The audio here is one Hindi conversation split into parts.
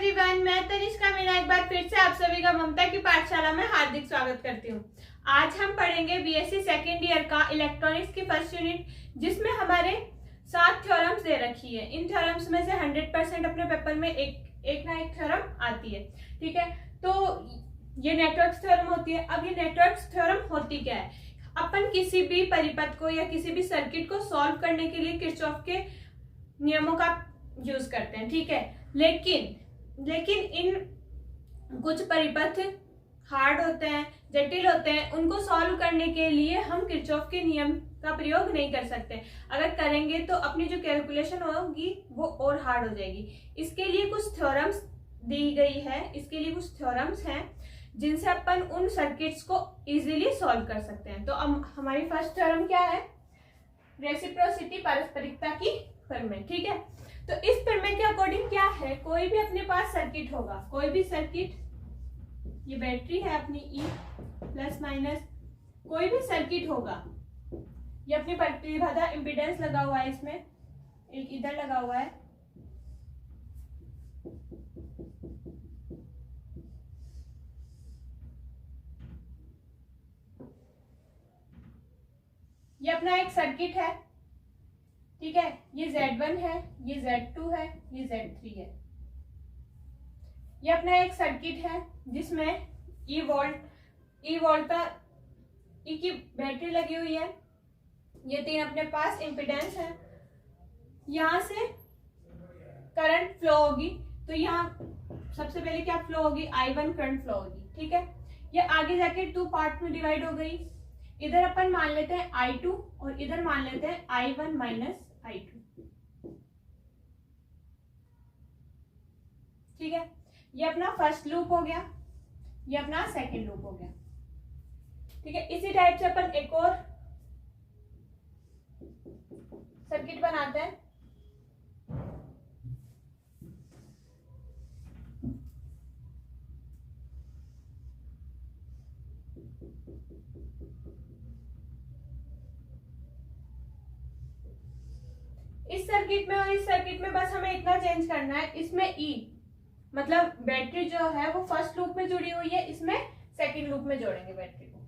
एवरीवन, मैं तनिष्का मीना एक बार फिर से आप सभी का ममता की पाठशाला में हार्दिक स्वागत करती हूँ। आज हम पढ़ेंगे बीएससी सेकेंड ईयर का इलेक्ट्रॉनिक्स की फर्स्ट यूनिट, जिसमें हमारे 7 थ्योरम्स दे रखी है। इन थ्योरम्स में से 100% अपने पेपर में एक ना एक थ्योरम आती है। ठीक है, तो ये नेटवर्क थ्योरम होती है। अब ये नेटवर्क थ्योरम होती क्या है? अपन किसी भी परिपथ को या किसी भी सर्किट को सॉल्व करने के लिए किरचॉफ के नियमों का यूज करते हैं। ठीक है, लेकिन इन कुछ परिपथ हार्ड होते हैं, जटिल होते हैं, उनको सॉल्व करने के लिए हम किरचॉफ के नियम का प्रयोग नहीं कर सकते। अगर करेंगे तो अपनी जो कैलकुलेशन होगी वो और हार्ड हो जाएगी। इसके लिए कुछ थ्योरम्स दी गई है, इसके लिए कुछ थ्योरम्स हैं जिनसे अपन उन सर्किट्स को इजीली सॉल्व कर सकते हैं। तो अब हमारी फर्स्ट थ्योरम क्या है? रेसिप्रोसिटी, पारस्परिकता की प्रमेय। ठीक है, तो इस प्रमेय के अकॉर्डिंग क्या है, कोई भी अपने पास सर्किट होगा, कोई भी सर्किट, ये बैटरी है अपनी ई प्लस माइनस, कोई भी सर्किट होगा, ये अपनी प्रतिबाधा इंपीडेंस लगा हुआ है, इसमें एक इधर लगा हुआ है, ये अपना एक सर्किट है। ठीक है, ये Z1 है, ये Z2 है, ये Z3 है। ये अपना एक सर्किट है जिसमें ई की बैटरी लगी हुई है। ये 3 अपने पास इंपीडेंस है। यहां से करंट फ्लो होगी, तो यहाँ सबसे पहले क्या फ्लो होगी? I1 करंट फ्लो होगी। ठीक है, ये आगे जाके 2 पार्ट में डिवाइड हो गई। इधर अपन मान लेते हैं I2 और इधर मान लेते हैं I1 माइनस I2। ठीक है, ये अपना फर्स्ट लूप हो गया, ये अपना सेकंड लूप हो गया। ठीक है, इसी टाइप से अपन एक और सर्किट बनाते हैं। इस सर्किट में और इस सर्किट में बस हमें इतना चेंज करना है, इसमें ई मतलब बैटरी जो है वो फर्स्ट लूप में जुड़ी हुई है, इसमें सेकंड लूप में जोड़ेंगे बैटरी को।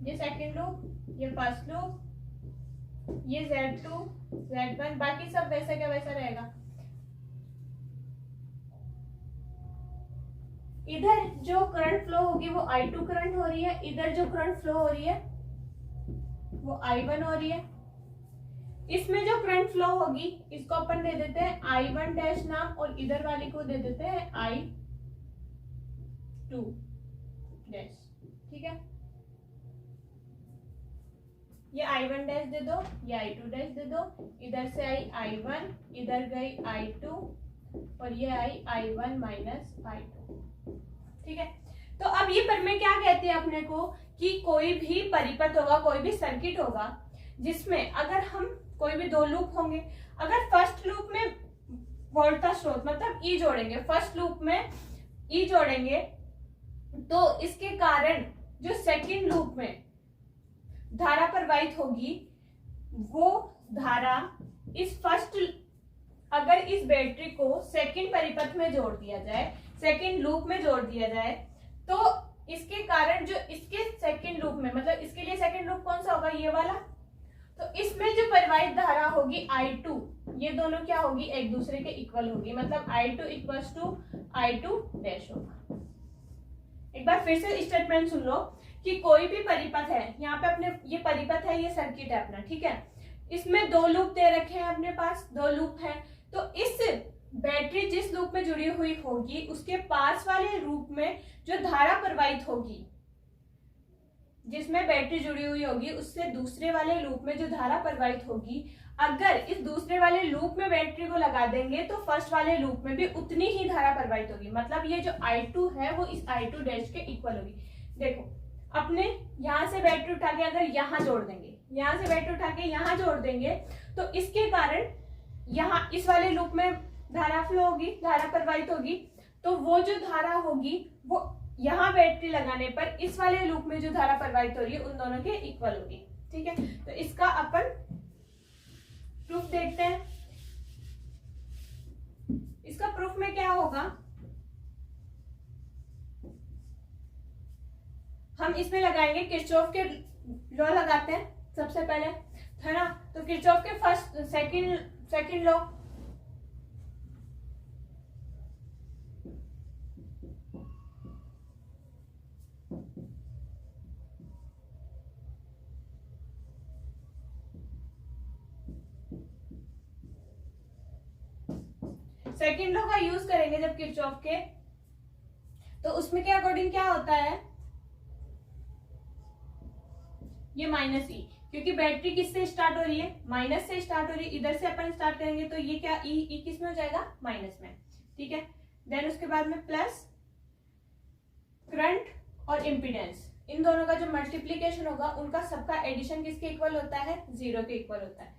ये सेकंड लूप, ये फर्स्ट लूप, ये Z2 Z1, बाकी सब वैसा क्या वैसा रहेगा। इधर जो करंट फ्लो होगी वो I2 करंट हो रही है, इधर जो करंट फ्लो हो रही है वो I1 हो रही है। इसमें जो करंट फ्लो होगी इसको अपन दे देते हैं I1 डैश नाम, और इधर वाली को दे देते हैं I2 डैश। ठीक है, ये I1 डैश दे दो, ये I2 डैश दे दो, इधर से आई I1, इधर गई I2 और ये आई I1 माइनस I2। ठीक है, तो अब ये प्रमेय क्या कहती है अपने को कि कोई भी परिपथ होगा, कोई भी सर्किट होगा जिसमें अगर हम कोई भी 2 लूप होंगे, अगर फर्स्ट लूप में वोल्टेज स्रोत मतलब ई जोड़ेंगे, फर्स्ट लूप में ई जोड़ेंगे, तो इसके कारण जो सेकंड लूप में धारा प्रवाहित होगी वो धारा इस फर्स्ट, अगर इस बैटरी को सेकंड परिपथ में जोड़ दिया जाए, सेकंड लूप में जोड़ दिया जाए, तो इसके कारण जो इसके सेकंड लूप में मतलब इसके लिए सेकंड लूप कौन सा होगा? ये वाला। तो इसमें जो प्रवाहित धारा होगी I2, ये दोनों क्या होगी? एक दूसरे के इक्वल होगी, मतलब I2 equals to I2 dash होगा। एक बार फिर से स्टेटमेंट सुन लो कि कोई भी परिपथ है, यहाँ पे अपने ये परिपथ है, ये सर्किट है अपना। ठीक है, इसमें 2 लूप दे रखे हैं अपने पास, 2 लूप है, तो इस बैटरी जिस लूप में जुड़ी हुई होगी उसके पास वाले लूप में जो धारा प्रवाहित होगी, जिसमें बैटरी जुड़ी हुई होगी, उससे दूसरे वाले लूप में जो धारा प्रवाहित होगी, अगर इस दूसरे वाले लूप में बैटरी को लगा देंगे तो फर्स्ट वाले लूप में भी उतनी ही धारा प्रवाहित होगी। मतलब ये जो I2 है वो इस I2 डैश के इक्वल होगी। देखो, अपने यहाँ से बैटरी उठा के अगर यहाँ जोड़ देंगे, यहाँ से बैटरी उठा के यहाँ जोड़ देंगे, तो इसके कारण यहाँ इस वाले लूप में धारा फ्लो होगी, धारा प्रवाहित होगी, तो वो जो धारा होगी वो यहाँ बैटरी लगाने पर इस वाले लूप में जो धारा प्रवाहित हो रही है उन दोनों के इक्वल होगी। ठीक है, तो इसका अपन हम इसमें लगाएंगे किरचॉफ के लॉ लगाते हैं सबसे पहले, है ना। तो किरचॉफ के first second law, second law का यूज करेंगे जब किरचॉफ के, तो उसमें के अकॉर्डिंग क्या होता है, ये माइनस ई, क्योंकि बैटरी किससे स्टार्ट हो रही है, माइनस से स्टार्ट हो रही है। इधर से अपन स्टार्ट करेंगे तो ये क्या ई किस में हो जाएगा, माइनस में, ठीक है। देन उसके बाद में प्लस करंट और इम्पीडेंस, इन दोनों का जो मल्टीप्लीकेशन होगा उनका सबका एडिशन किसके इक्वल होता है, 0 के इक्वल होता है,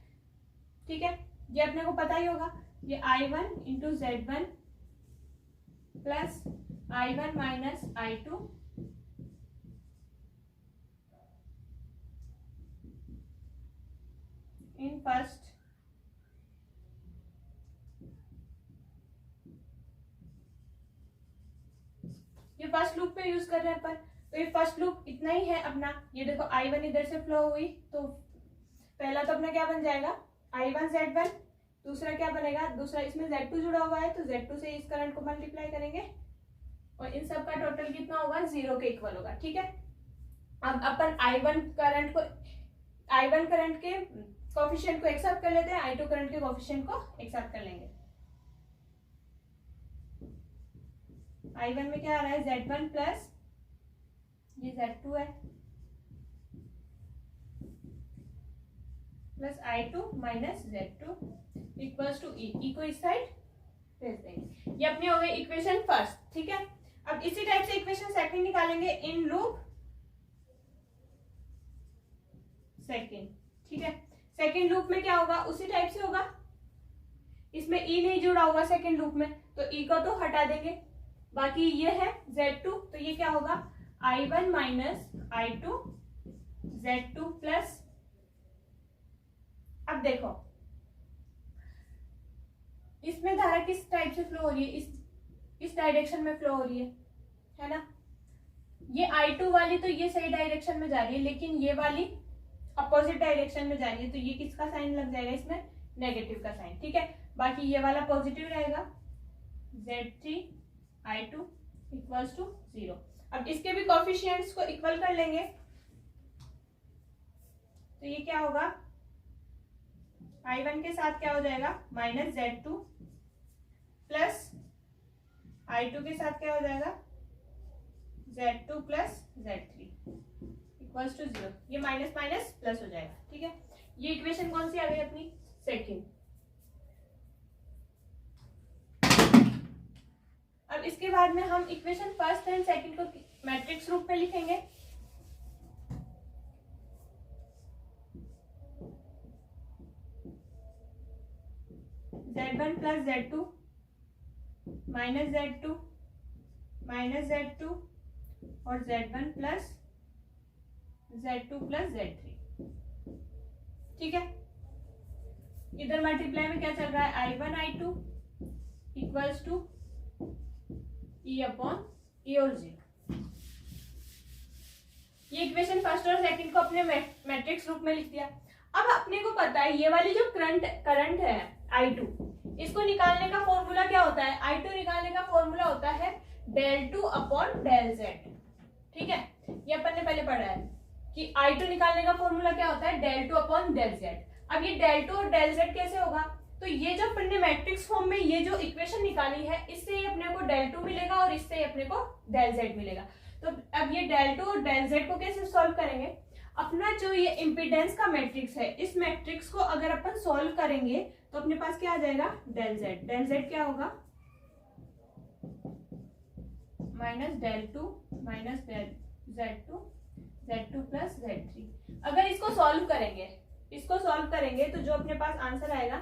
ठीक है। ये अपने को पता ही होगा, ये I1 into Z1 plus I1 minus I2 in first ये फर्स्ट लूप पे यूज कर रहे हैं अपन, तो ये फर्स्ट लूप इतना ही है अपना। ये देखो I1 इधर से फ्लो हुई तो पहला तो अपना क्या बन जाएगा, I1 Z1, दूसरा क्या बनेगा, दूसरा इसमें Z2 जुड़ा हुआ है तो Z2 से इस करंट को मल्टीप्लाई करेंगे और इन सब का टोटल कितना होगा, 0 के इक्वल होगा, ठीक है। अब अपन I1 करंट के कोफिशिएंट को एक्सेप्ट कर लेते हैं, I2 करंट के कोफिशिएंट को एक्सेप्ट कर लेंगे। I1 में क्या आ रहा है, Z1 प्लस ये Z2 है plus I2 minus Z2 equals to E को इस साइड भेज देंगे। ये अपनी हो गई इक्वेशन फर्स्ट, ठीक है। अब इसी टाइप से इक्वेशन सेकंड निकालेंगे इन लूप सेकंड, ठीक है। सेकंड लूप में क्या होगा, उसी टाइप से होगा, इसमें ई नहीं जुड़ा होगा सेकंड लूप में, तो ई को तो हटा देंगे, बाकी ये है Z2, तो ये क्या होगा, I1 minus I2 Z2 plus, अब देखो इसमें धारा किस टाइप से फ्लो हो रही है, इस डायरेक्शन में फ्लो हो रही है ना। ये I2 वाली तो ये सही डायरेक्शन में जा रही है, लेकिन ये वाली अपोजिट डायरेक्शन में जा रही है, तो ये किसका साइन लग जाएगा इसमें, नेगेटिव का साइन, ठीक है। बाकी ये वाला पॉजिटिव रहेगा, Z3 I2 इक्वल्स टू 0। अब इसके भी कोफिशिएंट्स को इक्वल कर लेंगे, तो ये क्या होगा, I1 के साथ क्या हो जाएगा, माइनस Z2 प्लस I2 के साथ क्या हो जाएगा, Z2 plus Z3 equals to 0। ये माइनस माइनस प्लस हो जाएगा, ठीक है। ये इक्वेशन कौन सी आ गई अपनी, सेकंड। अब इसके बाद में हम इक्वेशन फर्स्ट एंड सेकंड को मैट्रिक्स रूप में लिखेंगे। Z1 plus Z2 minus Z2 और Z1 plus Z2 plus Z3, ठीक है। इधर मल्टीप्लाई में क्या चल रहा है, I1 I2 equals to E upon E और 0। ये इक्वेशन फर्स्ट और सेकंड को अपने मैट्रिक्स रूप में लिख दिया। अब अपने को पता है ये वाली जो करंट है I2, इसको निकालने का फॉर्मूला क्या होता है, I2 निकालने का फॉर्मूला होता है del 2 अपॉन del z, ठीक है। ये अपन ने पहले पढ़ा है कि I2 निकालने का फॉर्मूला क्या होता है, del 2 अपॉन del z। अब ये del 2 और del z कैसे होगा, तो ये जो अपन ने मैट्रिक्स फॉर्म में ये जो इक्वेशन निकाली है, इससे ही अपने को del 2 मिलेगा और इससे ही अपने को del z मिलेगा। तो अब ये del 2 और del z को कैसे सॉल्व करेंगे, अपना जो ये इम्पीडेंस का मैट्रिक्स है, इस मैट्रिक्स को अगर अपन सॉल्व करेंगे तो अपने पास क्या आ जाएगा, del z क्या होगा, minus del 2 minus del z2 plus z3। अगर इसको सॉल्व करेंगे तो जो अपने पास आंसर आएगा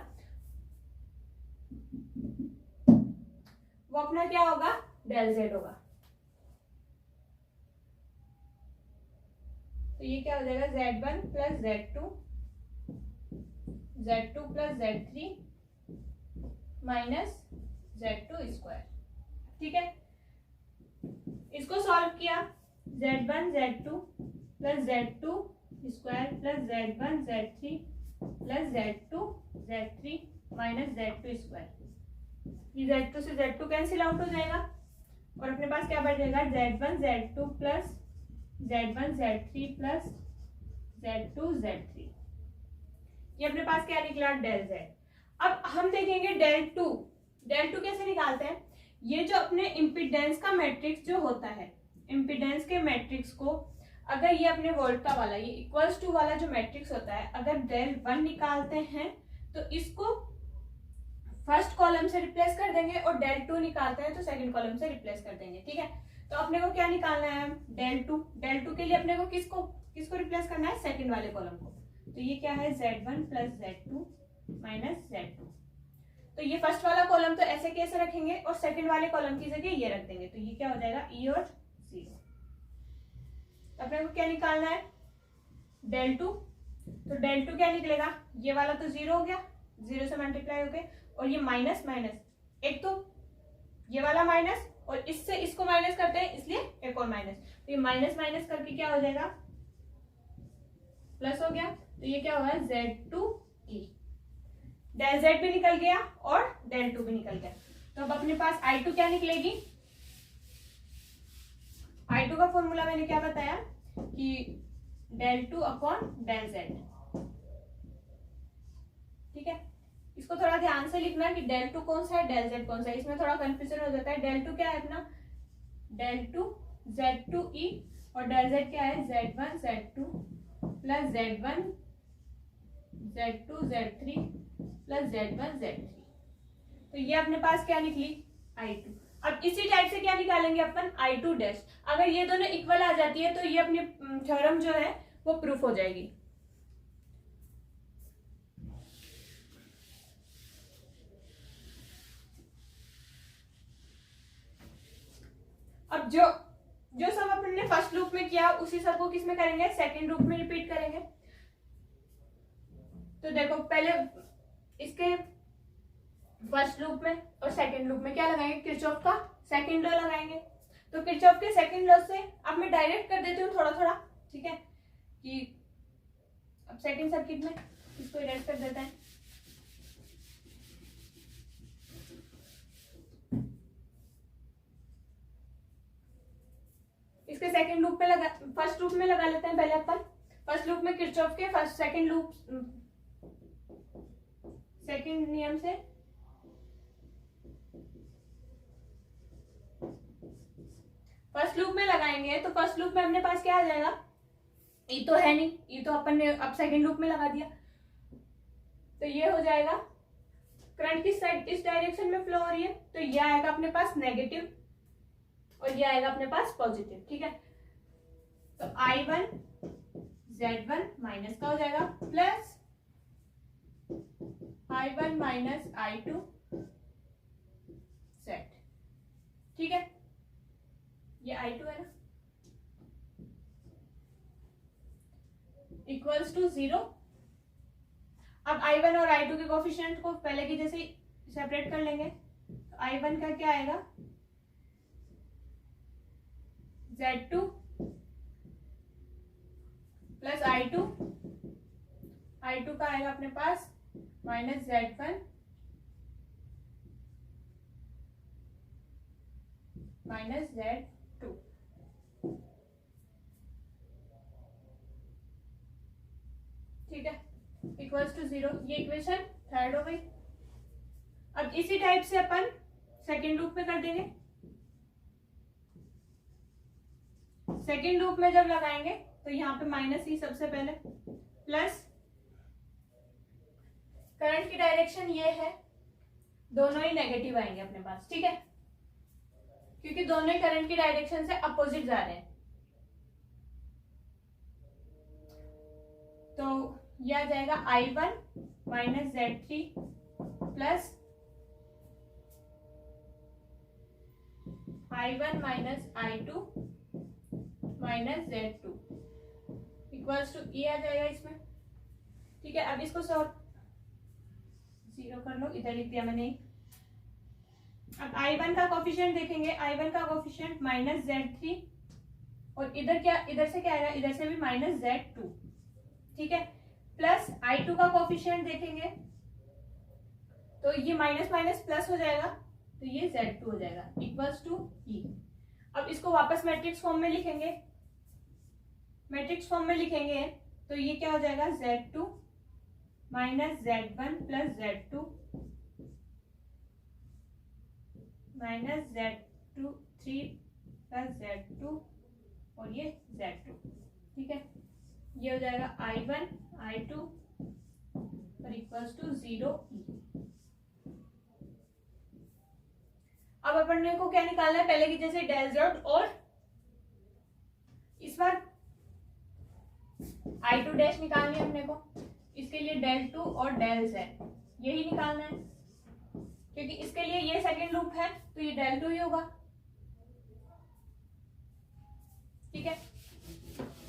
वो अपना क्या होगा, del z होगा। तो ये क्या हो जाएगा, Z1 plus Z2 plus Z3 minus Z2 square, ठीक है। इसको सॉल्व किया, Z1 Z2 plus Z2 square plus Z1 Z3 plus Z2 Z3 minus Z2 square. ये Z2 से Z2 कैंसिल आउट हो जाएगा और अपने पास क्या बच जाएगा, Z1 Z2 plus Z1 Z3 plus Z2 Z3। ये अपने पास क्या निकला, डेल Z। अब हम देखेंगे डेल टू कैसे निकालते हैं। ये जो अपने इम्पीडेंस का मैट्रिक्स जो होता है, इम्पीडेंस के मैट्रिक्स को अगर ये अपने वोल्टा वाला ये इक्वल्स टू वाला जो मैट्रिक्स होता है, अगर डेल 1 निकालते हैं तो इसको फर्स्ट कॉलम से रिप्लेस कर देंगे और डेल 2 निकालते हैं तो सेकंड कॉलम से रिप्लेस कर देंगे। ठीक है, तो अपने को क्या निकालना है, डेल टू के लिए अपने को किसको रिप्लेस करना है, सेकंड वाले कॉलम को। तो ये क्या है, Z1 plus Z2 minus Z2। तो ये फर्स्ट वाला कॉलम तो ऐसे कैसे रखेंगे और सेकंड वाले कॉलम की जगह ये रख देंगे। तो ये क्या हो जाएगा, E और 0। अपने को क्या निकालना है, डेल 2। तो डेल 2 क्या निकलेगा, ये वाला तो 0 हो गया, 0 से मल्टीप्लाई हो गए, और ये माइनस माइनस, एक तो ये वाला माइनस और इससे इसको माइनस करते हैं इसलिए एक और माइनस। तो ये माइनस माइनस करके क्या हो जाएगा, प्लस हो गया। तो ये क्या होगा, Z2E। डेल Z भी निकल गया और डेल 2 भी निकल गया। तो अब अपने पास I2 क्या निकलेगी, I2 का फॉर्मूला मैंने क्या बताया कि डेल 2 अपॉन डेल Z। ठीक है, इसको थोड़ा ध्यान से लिखना कि डेल 2 कौन सा है, डेल Z कौन सा है, इसमें थोड़ा कंफ्यूजन हो जाता है। डेल 2 क्या है अपना, डेल 2 Z2E और डेल Z क्या है, Z1 Z2 plus Z1 Z2 Z3 plus Z1 Z3। तो ये अपने पास क्या निकली, I2। अब इसी टाइप से क्या निकालेंगे अपन, I2 डैश। अगर ये दोनों इक्वल आ जाती है तो ये अपनी थ्योरम जो है वो प्रूफ हो जाएगी। अब जो सब अपन ने फर्स्ट लूप में किया उसी सब को किस में करेंगे, सेकंड लूप में रिपीट करेंगे। तो देखो पहले इसके फर्स्ट लूप में और सेकंड लूप में क्या लगाएंगे, किरचॉफ का सेकंड लॉ लगाएंगे। तो किरचॉफ के सेकंड लॉ से अब मैं डायरेक्ट कर देती हूँ थोड़ा थोड़ा। ठीक है, कि अब सेकंड सर्किट में इसको इरेज कर देते हैं। इसके सेकंड लूप पे फर्स्ट लूप में लगा लेते हैं पहले अपन। फर्स्ट लूप में किरचॉफ के सेकंड नियम से फर्स्ट लूप में लगाएंगे। तो फर्स्ट लूप में अपने पास क्या आ जाएगा, ये तो है नहीं, ये तो अपन ने अब सेकंड लूप में लगा दिया। तो ये हो जाएगा, करंट किस साइड, इस डायरेक्शन में फ्लो हो रही है, तो ये आएगा अपने पास नेगेटिव और ये आएगा अपने पास पॉजिटिव। ठीक है, तो I1 Z1 माइनस का हो जाएगा plus I1 minus I2 Z। ठीक है, ये I2 है ना, इक्वल्स टू 0। अब I1 और I2 के कोफिशिएंट को पहले की जैसे सेपरेट कर लेंगे। तो I1 का क्या आएगा, Z2 प्लस I2 का आएगा अपने पास माइनस Z1 माइनस Z2। ठीक है, इक्वल्स टू 0। ये इक्वेशन थर्ड हो गई। अब इसी टाइप से अपन सेकेंड लूप में कर देंगे। सेकेंड लूप में जब लगाएंगे तो यहाँ पे माइनस ही सबसे पहले, प्लस करंट की डायरेक्शन ये है, दोनों ही नेगेटिव आएंगे अपने पास। ठीक है, क्योंकि दोनों ही करंट की डायरेक्शन से अपोजिट जा रहे हैं। तो यह आ जाएगा I1 minus Z3 plus I1 minus I2 minus Z2 equals to E आ जाएगा इसमें। ठीक है, अब इसको सॉल्व 0 कर लो, इधर लिख दिया मैंने। अब I1 का कोफिशिएंट देखेंगे, I1 का कोफिशिएंट माइनस Z3 और इधर क्या, इधर से क्या आएगा, इधर से भी माइनस Z2, ठीक है। प्लस I2 का कोफिशिएंट देखेंगे तो ये माइनस माइनस प्लस हो जाएगा, तो ये Z2 हो जाएगा इक्वल्स टू E। अब इसको वापस मैट्रिक्स फॉर्म में लिखेंगे, मैट्रिक्स फॉर्म में लिखेंगे तो ये क्या हो जाएगा, Z2 minus Z1 plus Z2 minus Z2 3 plus Z2 और ये Z2, ठीक है। ये हो जाएगा I1 I2 और इक्वल्स टू 0 E। अब अपन को क्या निकालना है, पहले की जैसे डेल Z और इस बार I2 डैश निकालनी है अपने को, इसके लिए डेल 2 और डेल Z यही निकालना है, क्योंकि इसके लिए ये सेकंड लूप है तो ये डेल 2 ही होगा, ठीक है।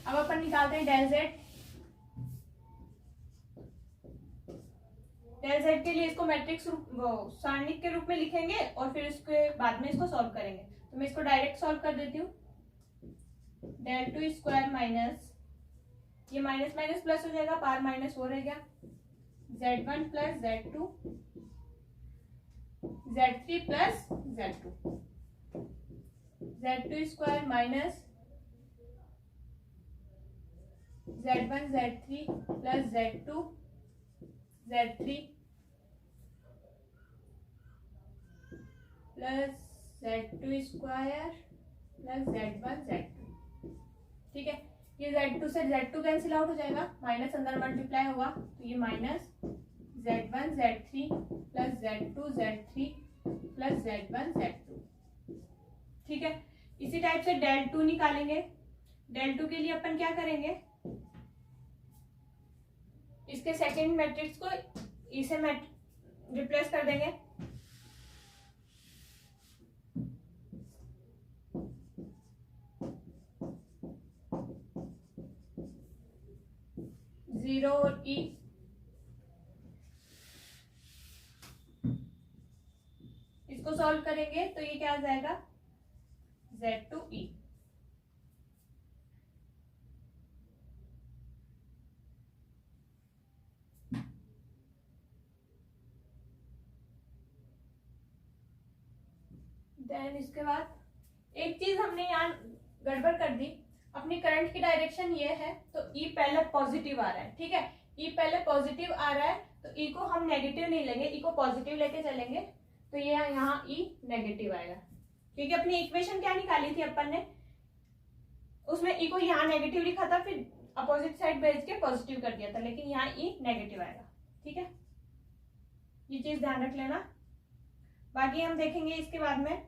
अब अपन निकालते हैं डेल Z। डेल Z के लिए इसको मैट्रिक्स सारणिक के रूप में लिखेंगे और फिर इसके बाद में इसको सॉल्व करेंगे। तो मैं इसको डायरेक्ट सॉल्व कर देती हूँ। डेल 2 स्क्वायर माइनस, ये माइनस माइनस प्लस हो जाएगा, पार माइनस हो रहेगा, Z1 plus Z2 Z3 plus Z2, Z2 square minus Z1 Z3 plus Z2 Z3 plus Z2 square plus Z1 Z2, ठीक है। ये Z2 से Z2 कैंसिल आउट हो जाएगा, माइनस अंदर मल्टीप्लाई होगा तो ये minus Z1 Z3 plus Z2 Z3 plus Z1 Z2, ठीक है। इसी टाइप से डेल 2 निकालेंगे। डेल 2 के लिए अपन क्या करेंगे, इसके सेकंड मैट्रिक्स को इसे रिप्लेस कर देंगे, जीरो और E। इसको सॉल्व करेंगे तो ये क्या आ जाएगा, Z2E। देन इसके बाद एक चीज हमने यहाँ गड़बड़ कर दी, अपनी करंट की डायरेक्शन ये है तो E पहले पॉजिटिव आ रहा है, ठीक है। E पहले पॉजिटिव आ रहा है तो E को हम नेगेटिव नहीं लेंगे, E को पॉजिटिव लेके चलेंगे तो ये यहाँ E नेगेटिव आएगा, क्योंकि अपनी इक्वेशन क्या निकाली थी अपन ने, उसमें E को यहाँ नेगेटिव लिखा था, फिर अपोजिट साइड भेज के पॉजिटिव कर दिया था, लेकिन यहाँ E नेगेटिव आएगा, ठीक है। ये चीज ध्यान रख लेना। बाकी हम देखेंगे इसके बाद में।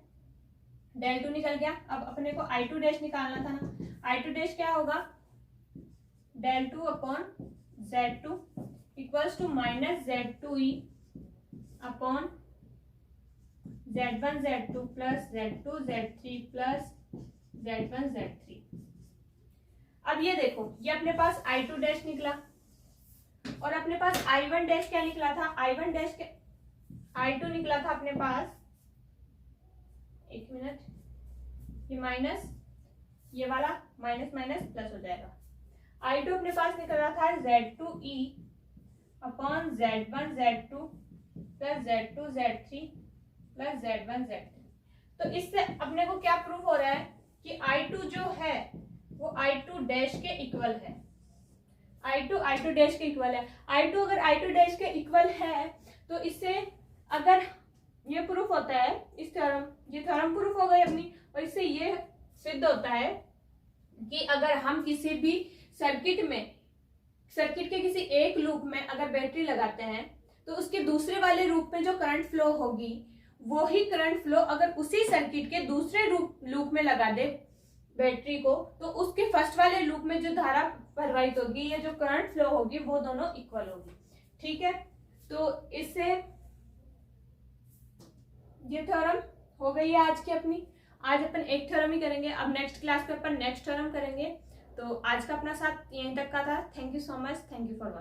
डेल 2 निकल गया, अब अपने को I2 डैश निकालना था ना। I2 डैश क्या होगा, del 2 upon Z2 equals to minus Z2E upon Z1 Z2 plus Z2 Z3 plus Z1 Z3। अब ये देखो, ये अपने पास I2 डैश निकला और अपने पास I1 डैश क्या निकला था, I1 डैश के I2 निकला था अपने पास, एक मिनट, ये माइनस, ये वाला माइनस माइनस प्लस हो जाएगा। I2 अपने पास निकला था Z2E upon Z1 Z2 plus Z2 Z3 plus Z1 Z3। तो इससे अपने को क्या प्रूफ हो रहा है कि I2 जो है वो I2 डैश के इक्वल है। I2 डैश के इक्वल है। I2 अगर I2 डैश के इक्वल है तो इससे अगर ये प्रूफ होता है, इस थ्योरम, ये थ्योरम प्रूफ हो गई अपनी, और इससे ये सिद्ध होता है कि अगर हम किसी भी सर्किट के किसी एक लूप में अगर बैटरी लगाते हैं तो उसके दूसरे वाले लूप में जो करंट फ्लो होगी वो ही करंट फ्लो अगर उसी सर्किट के दूसरे लूप में लगा दे बैटरी को, तो उसके फर्स्ट वाले लूप में जो धारा प्रवाहित होगी या जो करंट फ्लो होगी वो दोनों इक्वल होगी, ठीक है। तो इससे ये थ्योरम हो गई है आज की अपनी। आज अपन एक थ्योरम ही करेंगे, अब नेक्स्ट क्लास पे अपन नेक्स्ट थ्योरम करेंगे। तो आज का अपना साथ यहीं तक का था। Thank you so much, thank you for watching.